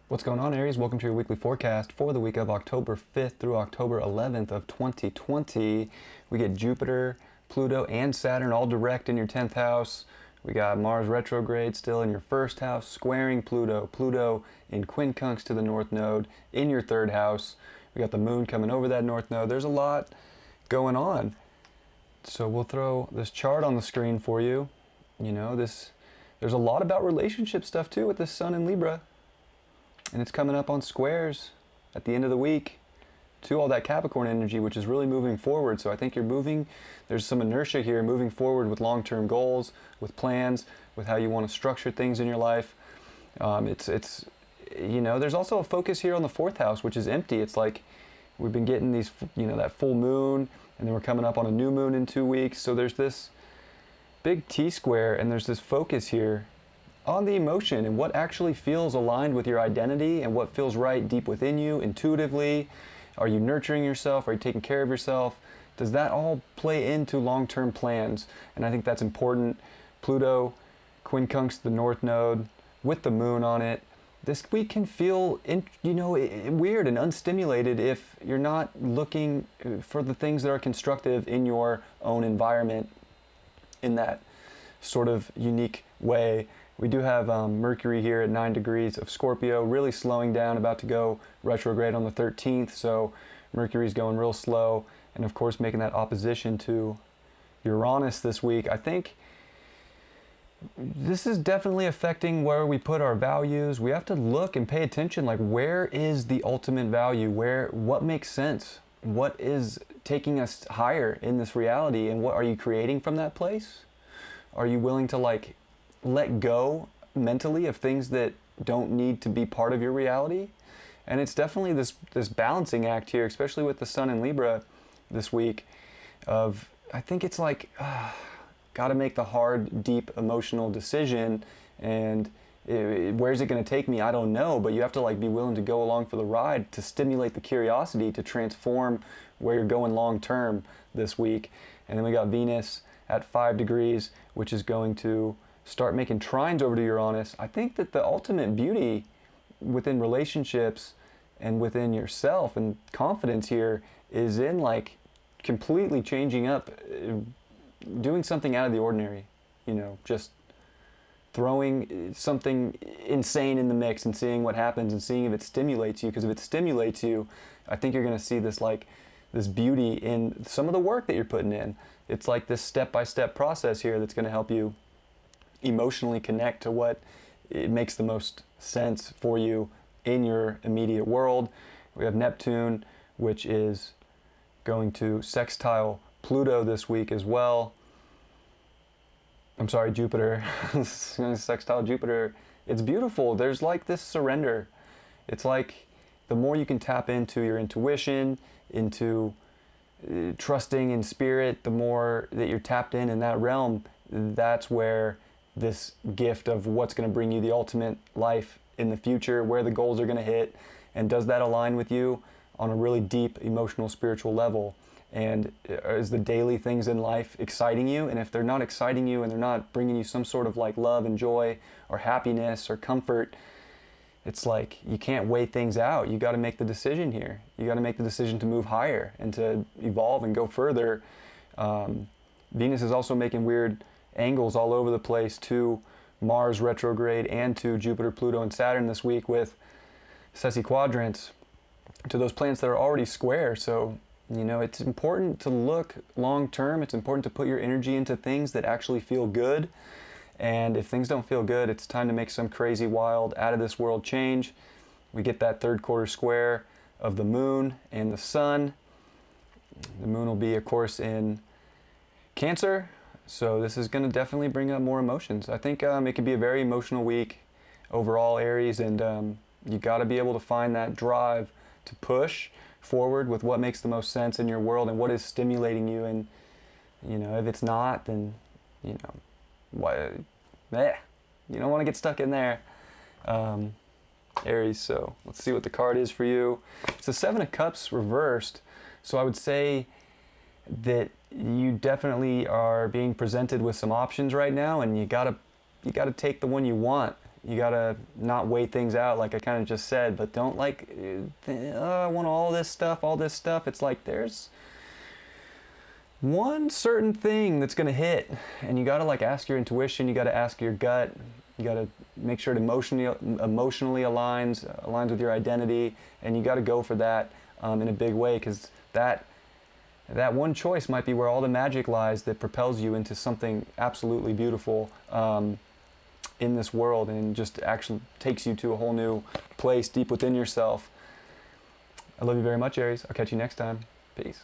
What's going on, Aries? Welcome to your weekly forecast for the week of October 5th through October 11th of 2020. We get Jupiter, Pluto, and Saturn all direct in your 10th house. We got Mars retrograde still in your first house, squaring Pluto. Pluto in quincunx to the North Node in your third house. We got the Moon coming over that North Node. There's a lot going on. So we'll throw this chart on the screen for you. There's a lot about relationship stuff too with this Sun in Libra. And it's coming up on squares at the end of the week to all that Capricorn energy, which is really moving forward. So I think you're moving, there's some inertia here, moving forward with long-term goals, with plans, with how you want to structure things in your life. There's also a focus here on the fourth house, which is empty. It's like we've been getting these, that full moon, and then we're coming up on a new moon in 2 weeks. So there's this big T-square, and there's this focus here on the emotion and what actually feels aligned with your identity and what feels right deep within you intuitively. Are you nurturing yourself? Are you taking care of yourself? Does that all play into long-term plans? And I think that's important. Pluto, quincunx, the North Node, with the moon on it. This week can feel, weird and unstimulated if you're not looking for the things that are constructive in your own environment in that sort of unique way. We do have Mercury here at 9 degrees of Scorpio, really slowing down, about to go retrograde on the 13th. So Mercury's going real slow, and of course making that opposition to Uranus this week. I think this is definitely affecting where we put our values. We have to look and pay attention, like where is the ultimate value? What makes sense? What is taking us higher in this reality? And what are you creating from that place? Are you willing to let go mentally of things that don't need to be part of your reality? And it's definitely this balancing act here, especially with the Sun in Libra this week, of I think it's like got to make the hard, deep emotional decision, and where's it going to take me? I don't know, but you have to be willing to go along for the ride to stimulate the curiosity to transform where you're going long term this week. And then we got Venus at 5 degrees, which is going to start making trines over to Uranus. I think that the ultimate beauty within relationships and within yourself and confidence here is in completely changing up, doing something out of the ordinary, just throwing something insane in the mix and seeing what happens and seeing if it stimulates you. Because if it stimulates you, I think you're going to see this beauty in some of the work that you're putting in. It's like this step-by-step process here that's going to help you emotionally connect to what it makes the most sense for you in your immediate world. We have Neptune, which is going to sextile Pluto this week as well. I'm sorry, Jupiter. Sextile Jupiter. It's beautiful. There's this surrender. It's like the more you can tap into your intuition, into trusting in spirit, the more that you're tapped in that realm, that's where this gift of what's going to bring you the ultimate life in the future, where the goals are going to hit, and does that align with you on a really deep emotional, spiritual level? And is the daily things in life exciting you? And if they're not exciting you and they're not bringing you some sort of love and joy or happiness or comfort, it's you can't weigh things out. You got to make the decision here. You got to make the decision to move higher and to evolve and go further. Venus is also making weird angles all over the place to Mars retrograde and to Jupiter, Pluto, and Saturn this week with sesquiquadrans to those planets that are already square. So, it's important to look long term. It's important to put your energy into things that actually feel good. And if things don't feel good, it's time to make some crazy, wild, out of this world change. We get that third quarter square of the moon and the sun. The moon will be, of course, in Cancer. So this is going to definitely bring up more emotions. I think it could be a very emotional week overall, Aries, and you got to be able to find that drive to push forward with what makes the most sense in your world and what is stimulating you. And if it's not, then what? You don't want to get stuck in there, Aries. So let's see what the card is for you. It's the 7 of Cups reversed. So I would say that you definitely are being presented with some options right now, and you gotta take the one you want. You gotta not weigh things out, like I kind of just said, but don't like, I want all this stuff. It's like there's one certain thing that's gonna hit, and you gotta like ask your intuition, you gotta ask your gut, you gotta make sure it emotionally aligns with your identity, and you gotta go for that in a big way, because that one choice might be where all the magic lies that propels you into something absolutely beautiful in this world, and just actually takes you to a whole new place deep within yourself. I love you very much, Aries. I'll catch you next time. Peace.